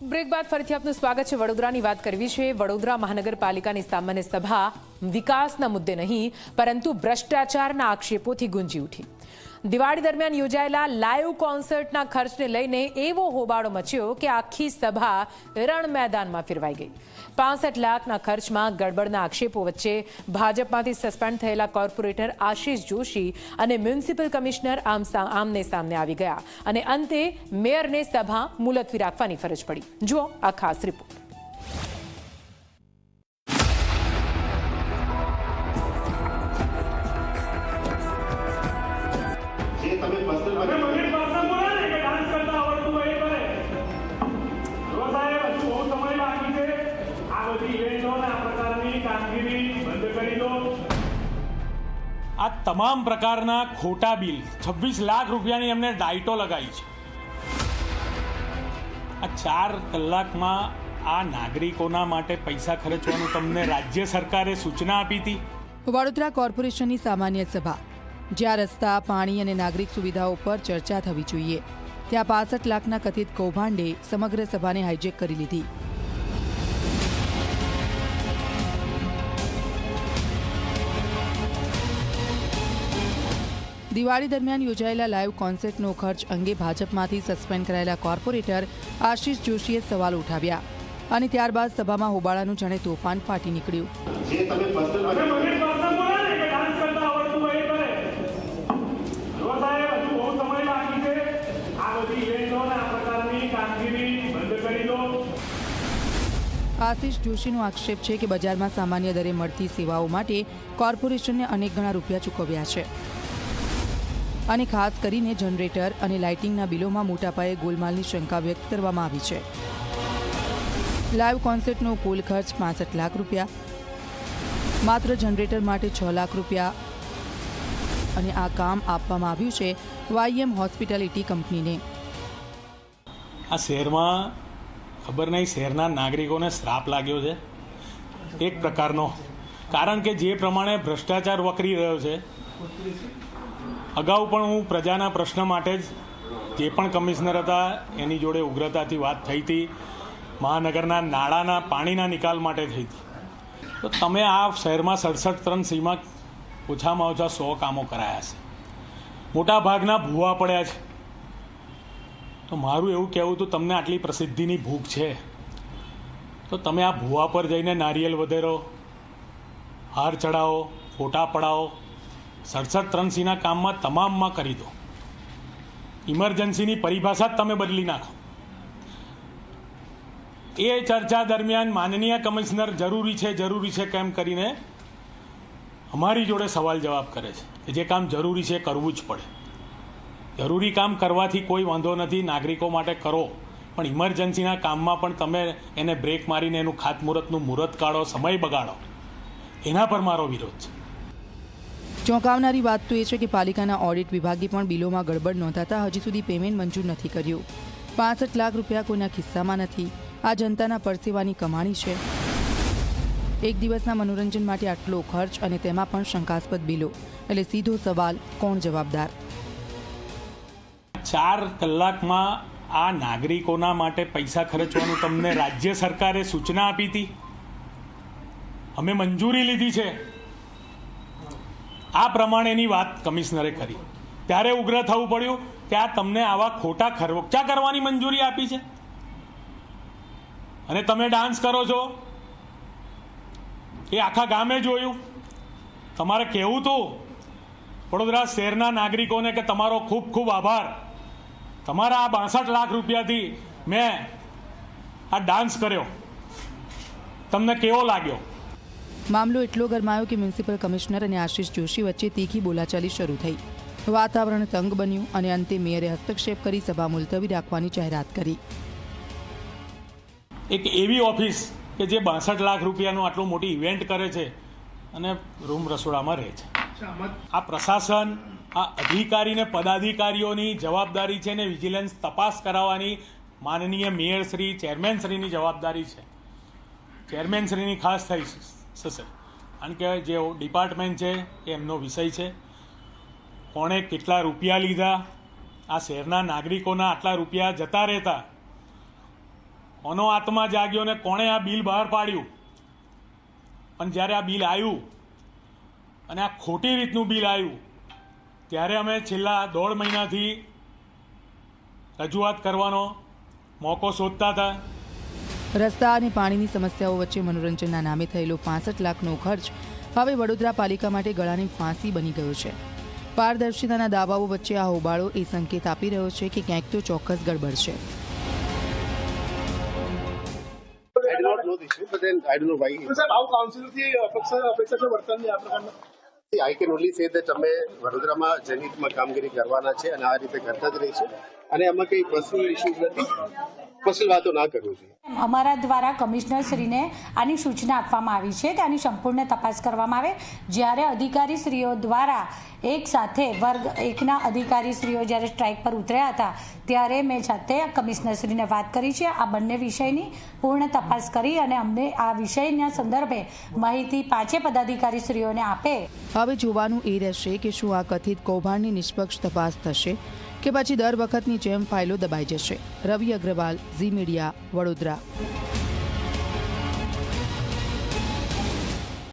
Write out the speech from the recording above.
Break બાદ ફરીથી આપનું સ્વાગત છે। વડોદરાની વાત કરવી છે। વડોદરા મહાનગરપાલિકાની સામાન્ય સભા વિકાસના મુદ્દે નહીં પરંતુ ભ્રષ્ટાચારના આક્ષેપોથી ગુંજી ઉઠી। દિવાળી દરમિયાન યોજાયેલા લાઈવ કોન્સર્ટના ખર્ચને લઈને એવો હોબાળો મચ્યો કે આખી સભા રણ મેદાનમાં ફેરવાઈ ગઈ। 65 લાખના ખર્ચમાં ગડબડના આક્ષેપો વચ્ચે ભાજપમાંથી સસ્પેન્ડ થયેલા કોર્પોરેટર આશિષ જોશી અને મ્યુનિસિપલ કમિશનર આમને સામને આવી ગયા અને અંતે મેયરને સભા મુલતવી રાખવાની ફરજ પડી। જુઓ આ ખાસ રિપોર્ટ। આ તમામ પ્રકારના ખોટા બિલ 26 લાખ રૂપિયાની એમને ડાયટો લગાવી છે। આ 4 કલાકમાં આ નાગરિકોના માટે પૈસા ખર્ચવાનું તમને રાજ્ય સરકારે સૂચના આપી હતી। વડોદરા કોર્પોરેશનની સામાન્ય સભા, જ્યાં રસ્તા, પાણી અને નાગરિક સુવિધાઓ પર ચર્ચા થવી જોઈએ, ત્યાં 65 લાખના કથિત કૌભાંડે સમગ્ર સભાને હાઈજેક કરી લીધી। દિવાળી દરમિયાન યોજાયેલા લાઈવ કોન્સર્ટનો ખર્ચ અંગે ભાજપમાંથી સસ્પેન્ડ કરાયેલા કોર્પોરેટર આશિષ જોશીએ સવાલ ઉઠાવ્યા અને ત્યારબાદ સભામાં હોબાળાનું જાણે તોફાન ફાટી નીકળ્યું। આશિષ જોશીનો આક્ષેપ છે કે બજારમાં સામાન્ય દરે મળતી સેવાઓ માટે કોર્પોરેશનને અનેક ગણા રૂપિયા ચૂકવ્યા છે અને ખાસ કરીને જનરેટર અને લાઇટિંગના બિલોમાં મોટા પાયે ગોલમાલની શંકા વ્યક્ત કરવામાં આવી છે। લાઈવ કોન્સર્ટનો કુલ ખર્ચ 65 લાખ રૂપિયા, માત્ર જનરેટર માટે 6 લાખ રૂપિયા અને આ કામ આપવામાં આવ્યું છે YM હોસ્પિટાલિટી કંપનીને। આ શહેરમાં ખબર નહીં શહેરના નાગરિકોને શ્રાપ લાગ્યો છે એક પ્રકારનો, કારણ કે જે પ્રમાણે ભ્રષ્ટાચાર વકરી રહ્યો છે। અગાઉ પણ હું પ્રજાના પ્રશ્ન માટે જ જે પણ કમિશનર હતા એની જોડે ઉગ્રતાથી વાત થઈ હતી, મહાનગરના નાળાના પાણીના નિકાલ માટે થઈ હતી। તો તમે આ શહેરમાં 67-3Cમાં ઓછામાં ઓછા 100 કામો કરાયા છે, મોટા ભાગના ભૂવા પડ્યા છે। તો મારું એવું કહેવું હતું, તમને આટલી પ્રસિદ્ધિની ભૂખ છે તો તમે આ ભૂવા પર જઈને નારિયેલ વધેરો, હાર ચડાવો, ફોટા પડાવો, 67-3Cના કામમાં તમામમાં કરી દો। ઇમરજન્સીની પરિભાષા જ તમે બદલી નાખો। એ ચર્ચા દરમિયાન માનનીય કમિશનર જરૂરી છે કેમ કરીને અમારી જોડે સવાલ જવાબ કરે છે કે જે કામ જરૂરી છે કરવું જ પડે। જરૂરી કામ કરવાથી કોઈ વાંધો નથી, નાગરિકો માટે કરો, પણ ઇમરજન્સીના કામમાં પણ તમે એને બ્રેક મારીને એનું ખાતમુહૂર્તનું મુહૂર્ત કાઢો, સમય બગાડો, એના પર મારો વિરોધ છે। ચોંકાવનારી વાત તો એ છે કે પાલિકાના ઓડિટ વિભાગે પણ બિલોમાં ગડબડ નોંધાતા હજી સુધી પેમેન્ટ મંજૂર નથી કર્યું। 65 લાખ રૂપિયા કોઈના ખિસ્સામાં નથી, આ જનતાના પરસેવાની કમાણી છે। એક દિવસના મનોરંજન માટે આટલો ખર્ચ અને તેમાં પણ શંકાસ્પદ બિલો, એટલે સીધો સવાલ, કોણ જવાબદાર? 4 કલાકમાં આ નાગરિકોના માટે પૈસા ખર્ચવાનું તમને રાજ્ય સરકારે સૂચના આપી હતી, અમે મંજૂરી લીધી છે, આ પ્રમાણેની વાત કમિશનરે કરી, ત્યારે ઉગ્ર થવું પડ્યું કે આ તમને આવા ખોટા ખર્ચા કરવાની મંજૂરી આપી છે અને તમે ડાન્સ કરો છો એ આખા ગામે જોયું। તમારે કહેવું હતું વડોદરા શહેરના નાગરિકોને કે તમારો ખૂબ ખૂબ આભાર, તમારા આ 62 લાખ રૂપિયાથી મેં આ ડાન્સ કર્યો, તમને કેવો લાગ્યો? મામલો એટલો ગરમાયો કે મ્યુનિસિપલ કમિશનર અને આશિષ જોશી વચ્ચે તીખી બોલાચાલી શરૂ થઈ। વાતાવરણ તંગ બન્યું અને અંતે મેયરે હસ્તક્ષેપ કરી સભા મુલતવી રાખવાની જાહેરાત કરી। એક એવી ઓફિસ કે જે 62 લાખ રૂપિયાનું આટલું મોટી ઇવેન્ટ કરે છે અને રૂમ રસોડામાં રહે છે, આ પ્રશાસન, આ અધિકારી ને પદાધિકારીઓની જવાબદારી છે ને વિજિલન્સ તપાસ કરાવવાની માનનીય મેયરશ્રી, ચેરમેનશ્રીની જવાબદારી છે। ચેરમેનશ્રીની ખાસ થઈ થશે, કારણ કે જે ડિપાર્ટમેન્ટ છે એ એમનો વિષય છે। કોણે કેટલા રૂપિયા લીધા, આ શહેરના નાગરિકોના આટલા રૂપિયા જતા રહેતા, કોનો આત્મા જાગ્યો ને કોણે આ બિલ બહાર પાડ્યું. પણ જ્યારે આ બિલ આવ્યું અને આ ખોટી રીતનું બિલ આવ્યું ત્યારે અમે છેલ્લા 1.5 મહિનાથી રજૂઆત કરવાનો મોકો શોધતા હતા. રસ્તા અને પાણીની સમસ્યાઓ વચ્ચે મનોરંજનના નામે થયેલો 65 લાખનો ખર્ચ હવે વડોદરા પાલિકા માટે ગળાની ફાંસી બની ગયો છે. પારદર્શિતાના દાવાઓ વચ્ચે આ હોબાળો એ સંકેત આપી રહ્યો છે કે ક્યાંક તો ચોક્કસ ગડબડ છે. I do not know the issue, but then I don't know why. Sir આવું કાઉન્સિલથી અપેક્ષા છે વર્તનની આ પ્રકારના. I can only say that અમે વડોદરામાં જનહિતમાં કામગીરી કરવાના છે અને આ રીતે કરતા જ રહીશું અને આમાં કંઈ પર્સનલ ઇશ્યુઝ નથી. પર્સનલ વાતો ના કરવું જોઈએ. અમારા દ્વારા કમિશનરશ્રીને આની સૂચના આપવામાં આવી છે કે આની સંપૂર્ણ તપાસ કરવામાં આવે. જ્યારે અધિકારીશ્રીઓ દ્વારા એક સાથે વર્ગ 1ના અધિકારીશ્રીઓ જ્યારે સ્ટ્રાઇક પર ઉતર્યા હતા ત્યારે મેં જાતે કમિશનરશ્રીને વાત કરી છે આ બંને વિષયની પૂર્ણ તપાસ કરી અને અમને આ વિષયના સંદર્ભે માહિતી 5 પદાધિકારીશ્રીઓને આપે. હવે જોવાનું એ રહેશે કે શું આ કથિત કૌભાંડની નિષ્પક્ષ તપાસ થશે કે પછી દર વખતની જેમ ફાઇલો દબાઈ જશે. રવિ અગ્રવાલ, ઝી મીડિયા, વડોદરા.